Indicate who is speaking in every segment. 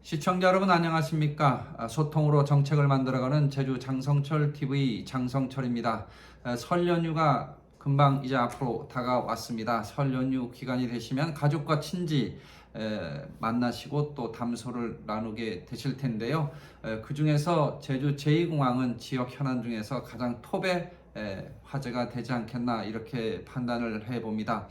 Speaker 1: 시청자 여러분 안녕하십니까? 소통으로 정책을 만들어가는 제주 장성철 TV 장성철입니다. 설 연휴가 금방 이제 앞으로 다가왔습니다. 설 연휴 기간이 되시면 가족과 친지 만나시고 또 담소를 나누게 되실 텐데요. 그 중에서 제주 제2공항은 지역 현안 중에서 가장 톱의 화제가 되지 않겠나 이렇게 판단을 해봅니다.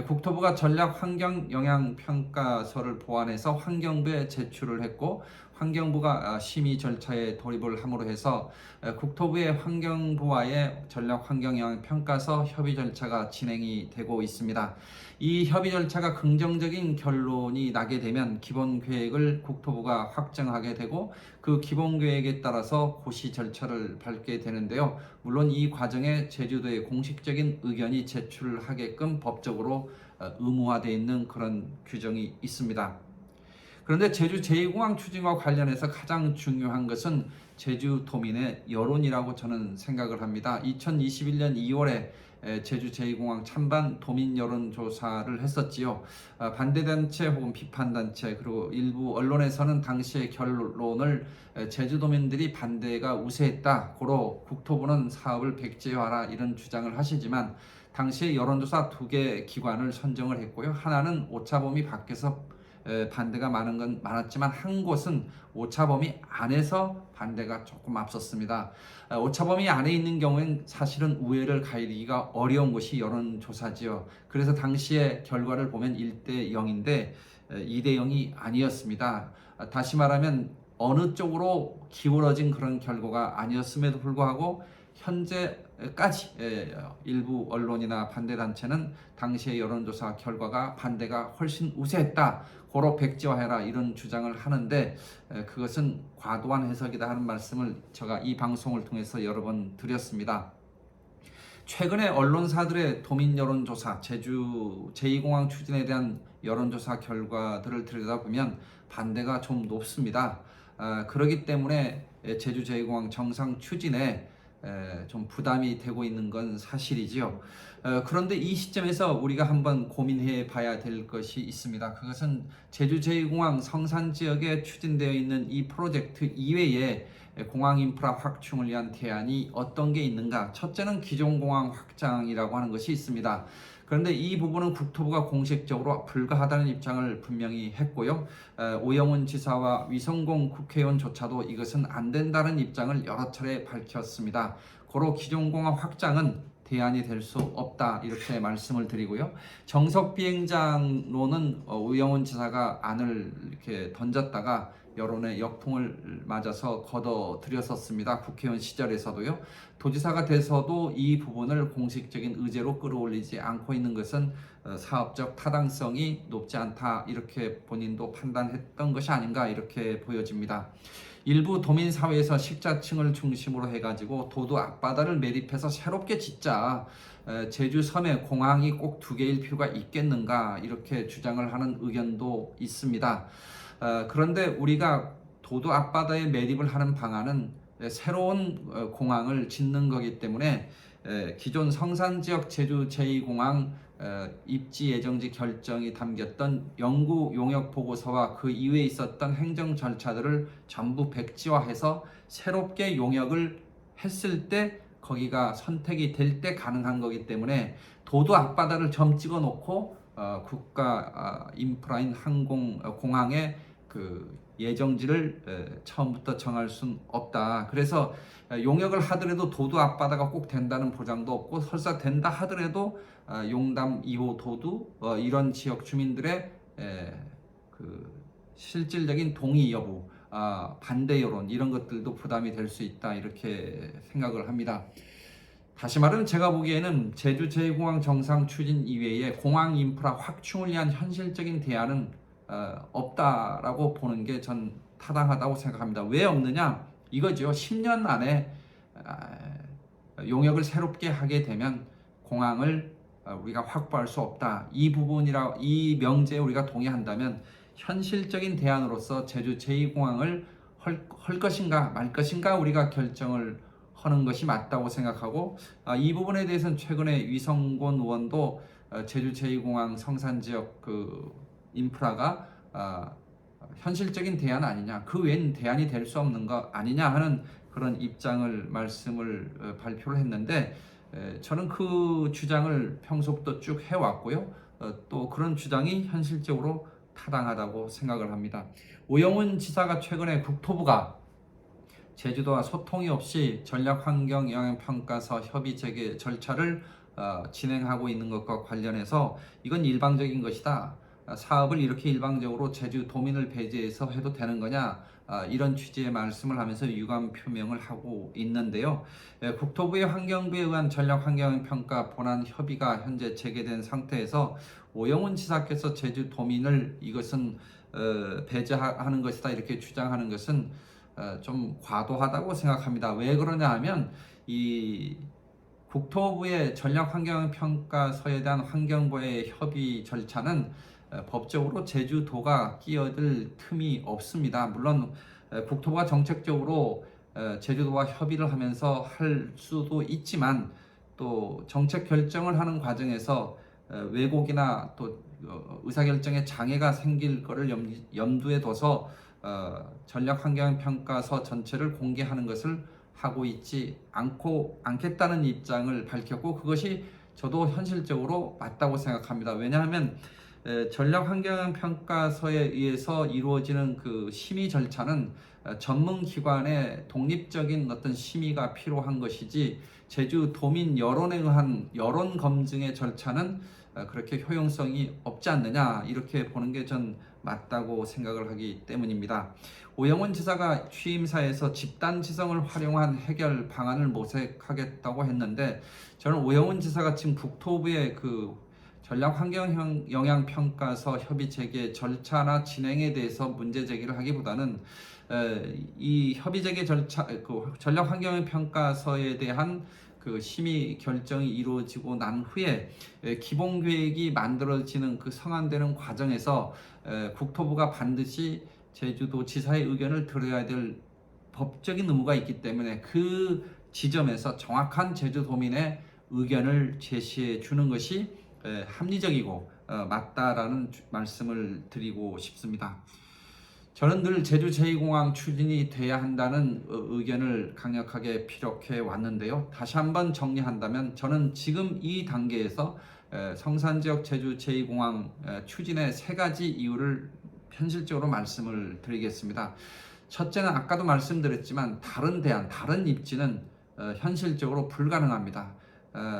Speaker 1: 국토부가 전략 환경 영향 평가서를 보완해서 환경부에 제출을 했고, 환경부가 심의 절차에 돌입을 함으로 해서 국토부의 환경부와의 전략 환경 영향 평가서 협의 절차가 진행이 되고 있습니다. 이 협의 절차가 긍정적인 결론이 나게 되면 기본 계획을 국토부가 확정하게 되고, 그 기본 계획에 따라서 고시 절차를 밟게 되는데요. 물론 이 과정에 제주도의 공식적인 의견이 제출하게끔 법적으로 의무화되어 있는 그런 규정이 있습니다. 그런데 제주 제2공항 추진과 관련해서 가장 중요한 것은 제주도민의 여론이라고 저는 생각을 합니다. 2021년 2월에 제주 제2공항 찬반 도민 여론조사를 했었지요. 반대단체 혹은 비판단체 그리고 일부 언론에서는 당시의 결론을 제주도민들이 반대가 우세했다, 고로 국토부는 사업을 백지화하라 이런 주장을 하시지만, 당시에 여론조사 2개 기관을 선정을 했고요. 하나는 오차범위 밖에서 반대가 많은 건 많았지만, 한 곳은 오차범위 안에서 반대가 조금 앞섰습니다. 오차범위 안에 있는 경우엔 사실은 우회를 가리기가 어려운 것이 여론조사지요. 그래서 당시의 결과를 보면 1대 0인데 2대 0이 아니었습니다. 다시 말하면 어느 쪽으로 기울어진 그런 결과가 아니었음에도 불구하고 현재까지 일부 언론이나 반대단체는 당시의 여론조사 결과가 반대가 훨씬 우세했다, 고로 백지화해라 이런 주장을 하는데, 그것은 과도한 해석이다 하는 말씀을 제가 이 방송을 통해서 여러 번 드렸습니다. 최근에 언론사들의 도민 여론조사, 제주 제2공항 추진에 대한 여론조사 결과들을 들여다보면 반대가 좀 높습니다. 그렇기 때문에 제주 제2공항 정상 추진에 좀 부담이 되고 있는 건 사실이지요. 그런데 이 시점에서 우리가 한번 고민해 봐야 될 것이 있습니다. 그것은 제주 제2공항 성산 지역에 추진되어 있는 이 프로젝트 이외에 공항 인프라 확충을 위한 대안이 어떤 게 있는가. 첫째는 기존 공항 확장이라고 하는 것이 있습니다. 그런데 이 부분은 국토부가 공식적으로 불가하다는 입장을 분명히 했고요. 오영훈 지사와 위성공 국회의원조차도 이것은 안 된다는 입장을 여러 차례 밝혔습니다. 고로 기존 공항 확장은 대안이 될 수 없다 이렇게 말씀을 드리고요. 정석 비행장로는 오영훈 지사가 안을 이렇게 던졌다가 여론의 역풍을 맞아서 걷어들였었습니다. 국회의원 시절에서도요. 도지사가 돼서도 이 부분을 공식적인 의제로 끌어올리지 않고 있는 것은 사업적 타당성이 높지 않다 이렇게 본인도 판단했던 것이 아닌가 이렇게 보여집니다. 일부 도민사회에서 식자층을 중심으로 해가지고 도도 앞바다를 매립해서 새롭게 짓자, 제주 섬에 공항이 꼭 2개일 필요가 있겠는가 이렇게 주장을 하는 의견도 있습니다. 그런데 우리가 도도 앞바다에 매립을 하는 방안은 새로운 공항을 짓는 거기 때문에 기존 성산지역 제주 제2공항 입지 예정지 결정이 담겼던 영구 용역 보고서와 그 이후에 있었던 행정 절차들을 전부 백지화해서 새롭게 용역을 했을 때 거기가 선택이 될 때 가능한 거기 때문에, 도도 앞바다를 점 찍어 놓고 국가 인프라인 공항의 그 예정지를 처음부터 정할 수는 없다. 그래서 용역을 하더라도 도도 앞바다가 꼭 된다는 보장도 없고, 설사 된다 하더라도 용담 2호 도도 이런 지역 주민들의 그 실질적인 동의 여부, 반대 여론 이런 것들도 부담이 될 수 있다 이렇게 생각을 합니다. 다시 말하면 제가 보기에는 제주 제2공항 정상 추진 이외에 공항 인프라 확충을 위한 현실적인 대안은 없다라고 보는 게 전 타당하다고 생각합니다. 왜 없느냐? 이거죠. 10년 안에 용역을 새롭게 하게 되면 공항을 우리가 확보할 수 없다. 이 명제에 우리가 동의한다면 현실적인 대안으로서 제주 제2공항을 할 것인가 말 것인가 우리가 결정을 하는 것이 맞다고 생각하고, 이 부분에 대해서는 최근에 위성곤 의원도 제주 제2공항 성산 지역 그 인프라가 현실적인 대안 아니냐, 그 외엔 대안이 될 수 없는 거 아니냐 하는 그런 입장을 말씀을 발표를 했는데, 저는 그 주장을 평소부터 쭉 해왔고요. 또 그런 주장이 현실적으로 타당하다고 생각을 합니다. 오영훈 지사가 최근에 국토부가 제주도와 소통이 없이 전략환경영향평가서 협의 재개 절차를 진행하고 있는 것과 관련해서 이건 일방적인 것이다. 사업을 이렇게 일방적으로 제주도민을 배제해서 해도 되는 거냐, 이런 취지의 말씀을 하면서 유감 표명을 하고 있는데요. 국토부의 환경부에 의한 전략환경평가 본안 협의가 현재 재개된 상태에서 오영훈 지사께서 제주도민을 이것은 배제하는 것이다 이렇게 주장하는 것은 좀 과도하다고 생각합니다. 왜 그러냐 하면 이 국토부의 전략환경평가서에 대한 환경부의 협의 절차는 법적으로 제주도가 끼어들 틈이 없습니다. 물론 국토부가 정책적으로 제주도와 협의를 하면서 할 수도 있지만, 또 정책 결정을 하는 과정에서 왜곡이나 또 의사결정에 장애가 생길 것을 염두에 둬서 전략환경평가서 전체를 공개하는 것을 하고 있지 않겠다는 입장을 밝혔고, 그것이 저도 현실적으로 맞다고 생각합니다. 왜냐하면 전략환경평가서에 의해서 이루어지는 그 심의 절차는 전문기관의 독립적인 어떤 심의가 필요한 것이지, 제주도민 여론에 의한 여론 검증의 절차는 그렇게 효용성이 없지 않느냐, 이렇게 보는 게 전 맞다고 생각을 하기 때문입니다. 오영훈 지사가 취임사에서 집단지성을 활용한 해결 방안을 모색하겠다고 했는데, 저는 오영훈 지사가 지금 국토부의 그 전략환경영향평가서 협의 재개 절차나 진행에 대해서 문제 제기를 하기보다는 이 협의 재개 절차, 그 전략환경영향평가서에 대한 그 심의 결정이 이루어지고 난 후에 기본 계획이 만들어지는 그 성안되는 과정에서 국토부가 반드시 제주도 지사의 의견을 들어야 될 법적인 의무가 있기 때문에, 그 지점에서 정확한 제주도민의 의견을 제시해 주는 것이 합리적이고 맞다라는 말씀을 드리고 싶습니다. 저는 늘 제주 제2공항 추진이 돼야 한다는 의견을 강력하게 피력해 왔는데요. 다시 한번 정리한다면, 저는 지금 이 단계에서 성산지역 제주 제2공항 추진의 세 가지 이유를 현실적으로 말씀을 드리겠습니다. 첫째는 아까도 말씀드렸지만, 다른 대안, 다른 입지는 현실적으로 불가능합니다.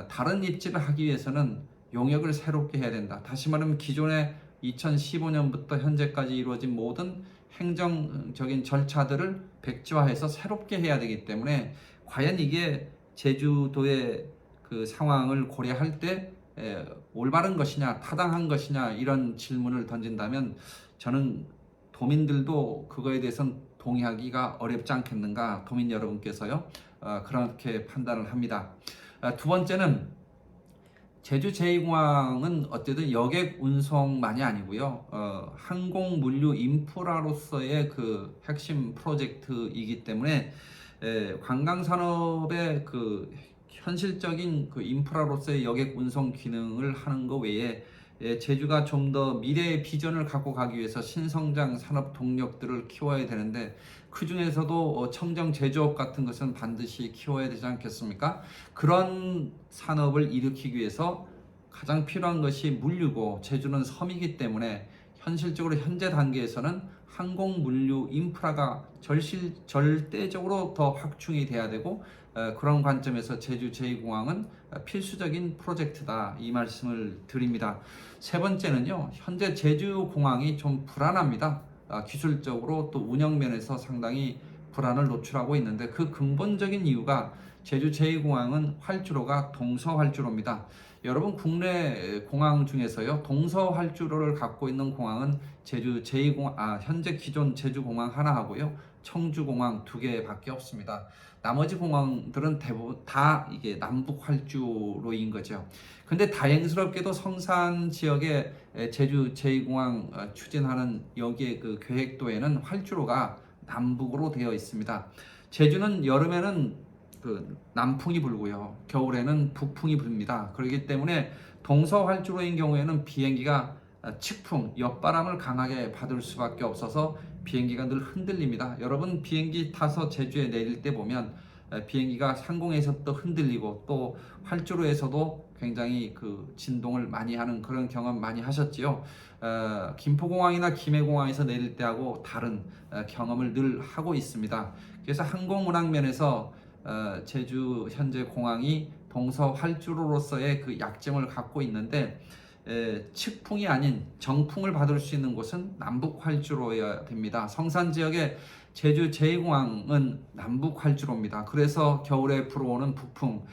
Speaker 1: 다른 입지를 하기 위해서는 용역을 새롭게 해야 된다. 다시 말하면 기존의 2015년부터 현재까지 이루어진 모든 행정적인 절차들을 백지화해서 새롭게 해야 되기 때문에, 과연 이게 제주도의 그 상황을 고려할 때 올바른 것이냐, 타당한 것이냐, 이런 질문을 던진다면 저는 도민들도 그거에 대해서는 동의하기가 어렵지 않겠는가, 도민 여러분께서요, 그렇게 판단을 합니다. 두 번째는 제주 제2공항은 어쨌든 여객 운송만이 아니고요, 항공 물류 인프라로서의 그 핵심 프로젝트이기 때문에 관광 산업의 그 현실적인 그 인프라로서의 여객 운송 기능을 하는 것 외에 제주가 좀 더 미래의 비전을 갖고 가기 위해서 신성장 산업 동력들을 키워야 되는데, 그 중에서도 청정 제조업 같은 것은 반드시 키워야 되지 않겠습니까? 그런 산업을 일으키기 위해서 가장 필요한 것이 물류고, 제주는 섬이기 때문에 현실적으로 현재 단계에서는 항공 물류 인프라가 절대적으로 더 확충이 돼야 되고, 그런 관점에서 제주 제2공항은 필수적인 프로젝트다, 이 말씀을 드립니다. 세 번째는요, 현재 제주공항이 좀 불안합니다. 기술적으로 또 운영 면에서 상당히 불안을 노출하고 있는데, 그 근본적인 이유가 제주 제2공항은 활주로가 동서 활주로입니다. 여러분, 국내 공항 중에서요, 동서 활주로를 갖고 있는 공항은 제주 제2공항, 현재 기존 제주공항 하나 하고요, 청주공항 2개밖에 없습니다. 나머지 공항들은 대부분 다 이게 남북 활주로인 거죠. 근데 다행스럽게도 성산 지역에 제주 제2공항 추진하는 여기에 그 계획도에는 활주로가 남북으로 되어 있습니다. 제주는 여름에는 그 남풍이 불고요, 겨울에는 북풍이 불니다. 그렇기 때문에 동서 활주로인 경우에는 비행기가 측풍, 옆바람을 강하게 받을 수밖에 없어서 비행기가 늘 흔들립니다. 여러분 비행기 타서 제주에 내릴 때 보면 비행기가 상공에서도 흔들리고 또 활주로에서도 굉장히 그 진동을 많이 하는 그런 경험 많이 하셨지요. 김포공항이나 김해공항에서 내릴 때하고 다른 경험을 늘 하고 있습니다. 그래서 항공운항면에서 제주 현재 공항이 동서 활주로로서의 그 약점을 갖고 있는데 측풍이 아닌 정풍을 받을 수 있는 곳은 남북 활주로여야 됩니다. 성산 지역의 제주 제2공항은 남북 활주로입니다. 그래서 겨울에 불어오는 북풍,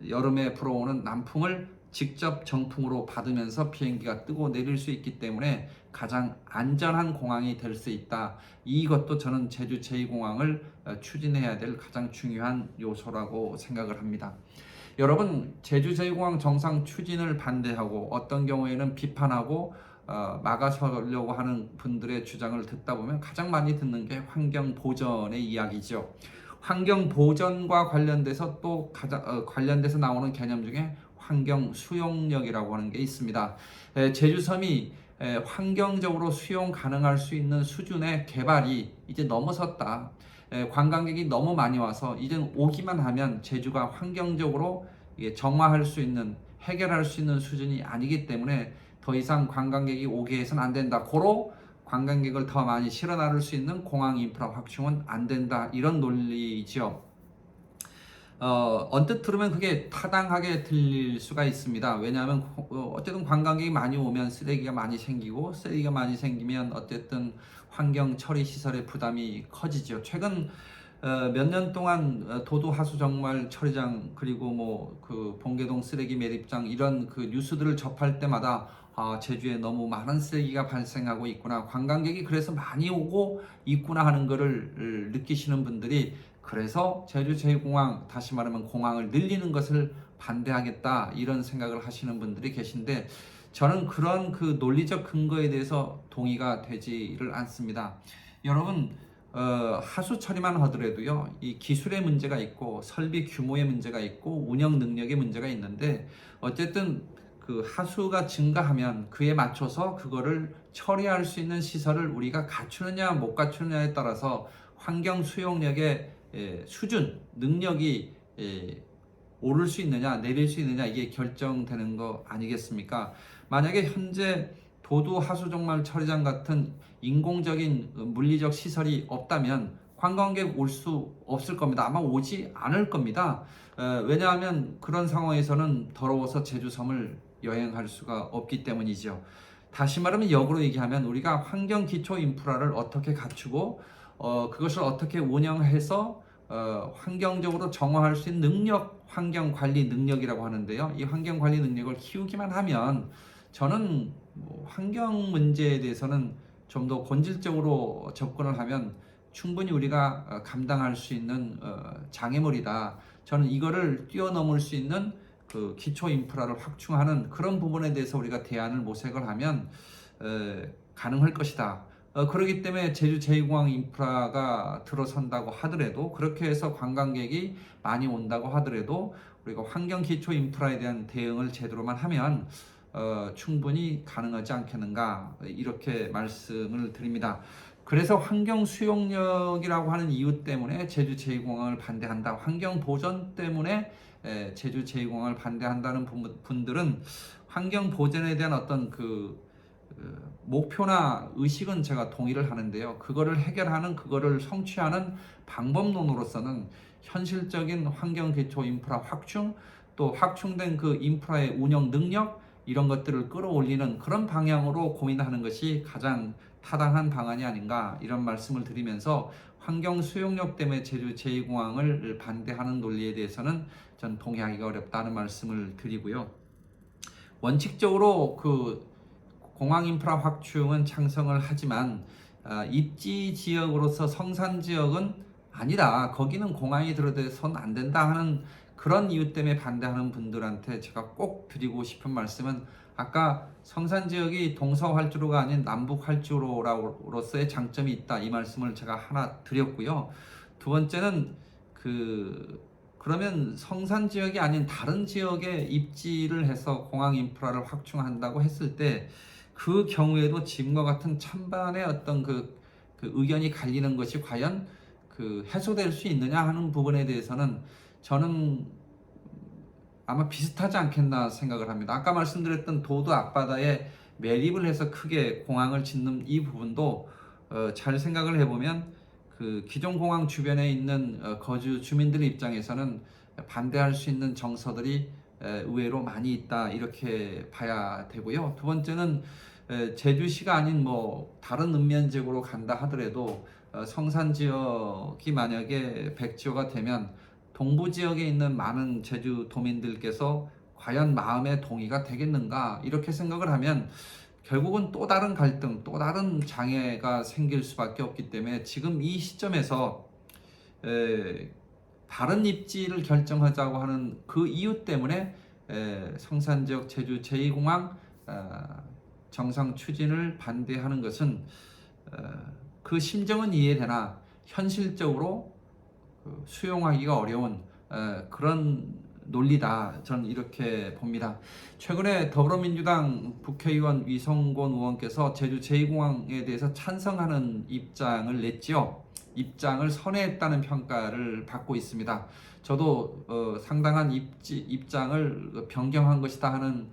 Speaker 1: 여름에 불어오는 남풍을 직접 정풍으로 받으면서 비행기가 뜨고 내릴 수 있기 때문에 가장 안전한 공항이 될 수 있다. 이것도 저는 제주 제2공항을 추진해야 될 가장 중요한 요소라고 생각을 합니다. 여러분 제주 제2공항 정상 추진을 반대하고 어떤 경우에는 비판하고 막아서려고 하는 분들의 주장을 듣다 보면 가장 많이 듣는 게 환경 보전의 이야기죠. 환경 보전과 관련돼서 또 관련돼서 나오는 개념 중에 환경 수용력이라고 하는 게 있습니다. 제주섬이 환경적으로 수용 가능할 수 있는 수준의 개발이 이제 넘어섰다. 관광객이 너무 많이 와서 이제 오기만 하면 제주가 환경적으로 정화할 수 있는, 해결할 수 있는 수준이 아니기 때문에 더 이상 관광객이 오게 해서는 안 된다. 고로 관광객을 더 많이 실어 나를 수 있는 공항 인프라 확충은 안 된다. 이런 논리죠. 언뜻 들으면 그게 타당하게 들릴 수가 있습니다. 왜냐하면 어쨌든 관광객이 많이 오면 쓰레기가 많이 생기고 쓰레기가 많이 생기면 어쨌든 환경 처리 시설의 부담이 커지죠. 최근 몇 년 동안 도도 하수 정말 처리장 그리고 뭐 그 봉계동 쓰레기 매립장 이런 그 뉴스들을 접할 때마다 제주에 너무 많은 쓰레기가 발생하고 있구나. 관광객이 그래서 많이 오고 있구나 하는 것을 느끼시는 분들이 그래서 제주 제2공항 다시 말하면 공항을 늘리는 것을 반대하겠다 이런 생각을 하시는 분들이 계신데 저는 그런 그 논리적 근거에 대해서 동의가 되지를 않습니다. 여러분 하수 처리만 하더라도요 이 기술의 문제가 있고 설비 규모의 문제가 있고 운영 능력의 문제가 있는데 어쨌든 그 하수가 증가하면 그에 맞춰서 그거를 처리할 수 있는 시설을 우리가 갖추느냐 못 갖추느냐에 따라서 환경 수용력의 수준, 능력이 오를 수 있느냐 내릴 수 있느냐 이게 결정되는 거 아니겠습니까? 만약에 현재 도도 하수 정말 처리장 같은 인공적인 물리적 시설이 없다면 관광객 올 수 없을 겁니다. 아마 오지 않을 겁니다. 왜냐하면 그런 상황에서는 더러워서 제주섬을 여행할 수가 없기 때문이죠. 다시 말하면 역으로 얘기하면 우리가 환경 기초 인프라를 어떻게 갖추고 그것을 어떻게 운영해서 환경적으로 정화할 수 있는 능력, 환경 관리 능력이라고 하는데요. 이 환경 관리 능력을 키우기만 하면 저는 환경 문제에 대해서는 좀 더 본질적으로 접근을 하면 충분히 우리가 감당할 수 있는 장애물이다. 저는 이거를 뛰어넘을 수 있는 그 기초 인프라를 확충하는 그런 부분에 대해서 우리가 대안을 모색을 하면 가능할 것이다. 그렇기 때문에 제주 제2공항 인프라가 들어선다고 하더라도 그렇게 해서 관광객이 많이 온다고 하더라도 우리가 환경 기초 인프라에 대한 대응을 제대로만 하면 충분히 가능하지 않겠는가 이렇게 말씀을 드립니다. 그래서 환경 수용력이라고 하는 이유 때문에 제주 제2공항을 반대한다. 환경 보전 때문에 제주 제2공항을 반대한다는 분들은 환경 보전에 대한 어떤 그 목표나 의식은 제가 동의를 하는데요. 그거를 해결하는, 그거를 성취하는 방법론으로서는 현실적인 환경 기초 인프라 확충, 또 확충된 그 인프라의 운영 능력 이런 것들을 끌어올리는 그런 방향으로 고민하는 것이 가장 타당한 방안이 아닌가 이런 말씀을 드리면서 환경 수용력 때문에 제주 제2공항을 반대하는 논리에 대해서는 전 동의하기가 어렵다는 말씀을 드리고요. 원칙적으로 그 공항 인프라 확충은 찬성을 하지만 입지 지역으로서 성산 지역은 아니다. 거기는 공항이 들어서는 안 된다 하는 그런 이유 때문에 반대하는 분들한테 제가 꼭 드리고 싶은 말씀은 아까 성산 지역이 동서 활주로가 아닌 남북 활주로로서의 장점이 있다 이 말씀을 제가 하나 드렸고요. 두 번째는 그러면 성산 지역이 아닌 다른 지역에 입지를 해서 공항 인프라를 확충한다고 했을 때 그 경우에도 지금과 같은 찬반의 어떤 그 의견이 갈리는 것이 과연 그 해소될 수 있느냐 하는 부분에 대해서는 저는 아마 비슷하지 않겠나 생각을 합니다. 아까 말씀드렸던 도도 앞바다에 매립을 해서 크게 공항을 짓는 이 부분도 잘 생각을 해보면 그 기존 공항 주변에 있는 거주 주민들 입장에서는 반대할 수 있는 정서들이 의외로 많이 있다 이렇게 봐야 되고요. 두 번째는 제주시가 아닌 뭐 다른 읍면 지역으로 간다 하더라도 성산 지역이 만약에 백지화가 되면 동부 지역에 있는 많은 제주 도민들께서 과연 마음의 동의가 되겠는가 이렇게 생각을 하면 결국은 또 다른 갈등, 또 다른 장애가 생길 수밖에 없기 때문에 지금 이 시점에서 다른 입지를 결정하자고 하는 그 이유 때문에 성산 지역 제주 제2공항 정상 추진을 반대하는 것은 그 심정은 이해되나 현실적으로 수용하기가 어려운 그런 논리다. 저는 이렇게 봅니다. 최근에 더불어민주당 국회의원 위성곤 의원께서 제주 제2공항에 대해서 찬성하는 입장을 냈지요. 입장을 선회했다는 평가를 받고 있습니다. 저도 상당한 입장을 변경한 것이다 하는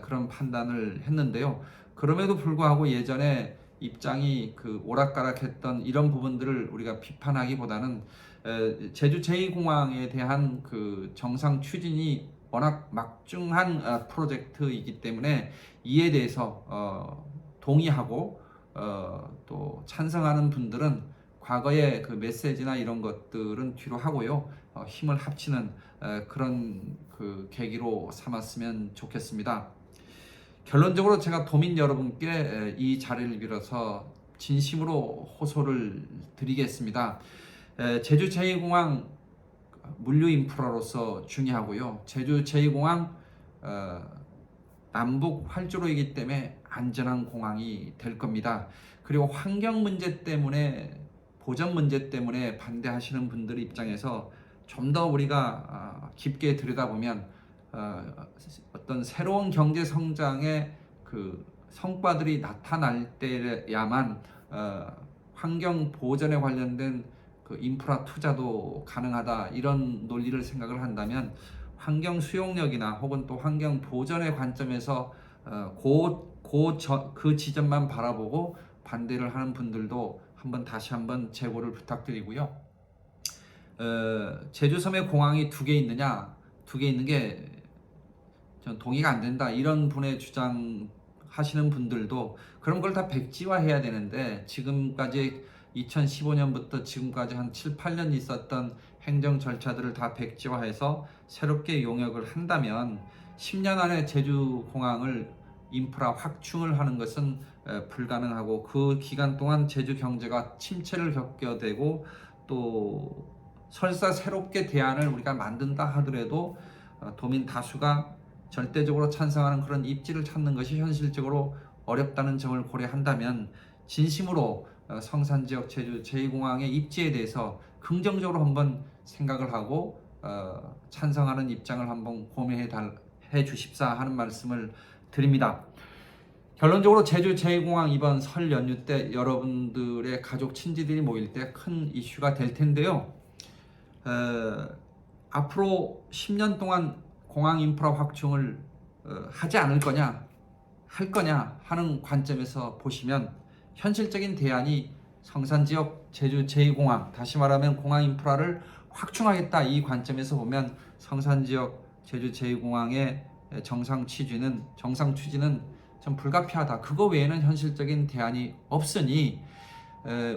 Speaker 1: 그런 판단을 했는데요. 그럼에도 불구하고 예전에 입장이 그 오락가락했던 이런 부분들을 우리가 비판하기보다는 제주 제2공항에 대한 그 정상 추진이 워낙 막중한 프로젝트이기 때문에 이에 대해서 동의하고 또 찬성하는 분들은 과거의 그 메시지나 이런 것들은 뒤로 하고요. 힘을 합치는 그런 그 계기로 삼았으면 좋겠습니다. 결론적으로 제가 도민 여러분께 이 자리를 빌어서 진심으로 호소를 드리겠습니다. 제주 제2공항 물류 인프라로서 중요하고요. 제주 제2공항 남북 활주로이기 때문에 안전한 공항이 될 겁니다. 그리고 환경 문제 때문에 보전 문제 때문에 반대하시는 분들 입장에서 좀 더 우리가 깊게 들여다보면 어떤 새로운 경제 성장의 그 성과들이 나타날 때야만 환경 보전에 관련된 그 인프라 투자도 가능하다 이런 논리를 생각을 한다면 환경 수용력이나 혹은 또 환경 보전의 관점에서 그 지점만 바라보고 반대를 하는 분들도 다시 한번 재고를 부탁드리고요. 제주섬에 공항이 2개 있느냐? 2개 있는 게 전 동의가 안 된다 이런 분의 주장하시는 분들도 그런 걸 다 백지화해야 되는데 지금까지 2015년부터 지금까지 한 7, 8년 있었던 행정 절차들을 다 백지화해서 새롭게 용역을 한다면 10년 안에 제주공항을 인프라 확충을 하는 것은 불가능하고 그 기간 동안 제주 경제가 침체를 겪게 되고 또 설사 새롭게 대안을 우리가 만든다 하더라도 도민 다수가 절대적으로 찬성하는 그런 입지를 찾는 것이 현실적으로 어렵다는 점을 고려한다면 진심으로 성산 지역 제주 제2공항의 입지에 대해서 긍정적으로 한번 생각을 하고 찬성하는 입장을 한번 고민해 주십사 하는 말씀을 드립니다. 결론적으로 제주 제2공항 이번 설 연휴 때 여러분들의 가족 친지들이 모일 때 큰 이슈가 될 텐데요. 앞으로 10년 동안 공항 인프라 확충을 하지 않을 거냐, 할 거냐 하는 관점에서 보시면 현실적인 대안이 성산 지역 제주 제2공항, 다시 말하면 공항 인프라를 확충하겠다 이 관점에서 보면 성산 지역 제주 제2공항의 정상 추진은 좀 불가피하다. 그거 외에는 현실적인 대안이 없으니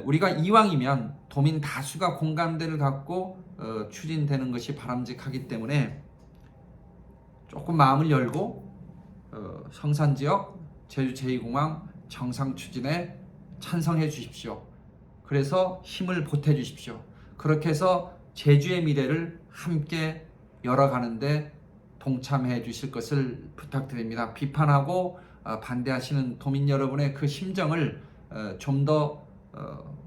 Speaker 1: 우리가 이왕이면 도민 다수가 공감대를 갖고 추진되는 것이 바람직하기 때문에 조금 마음을 열고 성산 지역 제주 제2공항 정상 추진에 찬성해 주십시오. 그래서 힘을 보태 주십시오. 그렇게 해서 제주의 미래를 함께 열어가는데 동참해 주실 것을 부탁드립니다. 비판하고 반대하시는 도민 여러분의 그 심정을 좀 더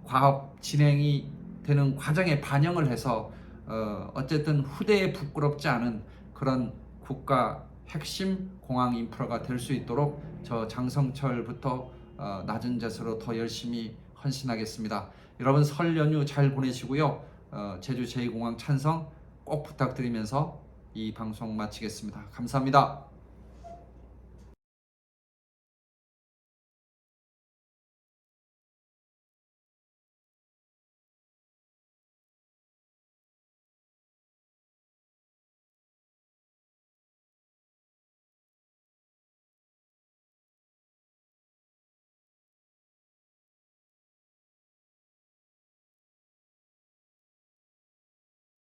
Speaker 1: 과업 진행이 되는 과정에 반영을 해서 어쨌든 후대에 부끄럽지 않은 그런 국가 핵심 공항 인프라가 될 수 있도록 저 장성철부터 낮은 재수로 더 열심히 헌신하겠습니다. 여러분 설 연휴 잘 보내시고요. 제주 제2공항 찬성 꼭 부탁드리면서 이 방송 마치겠습니다. 감사합니다.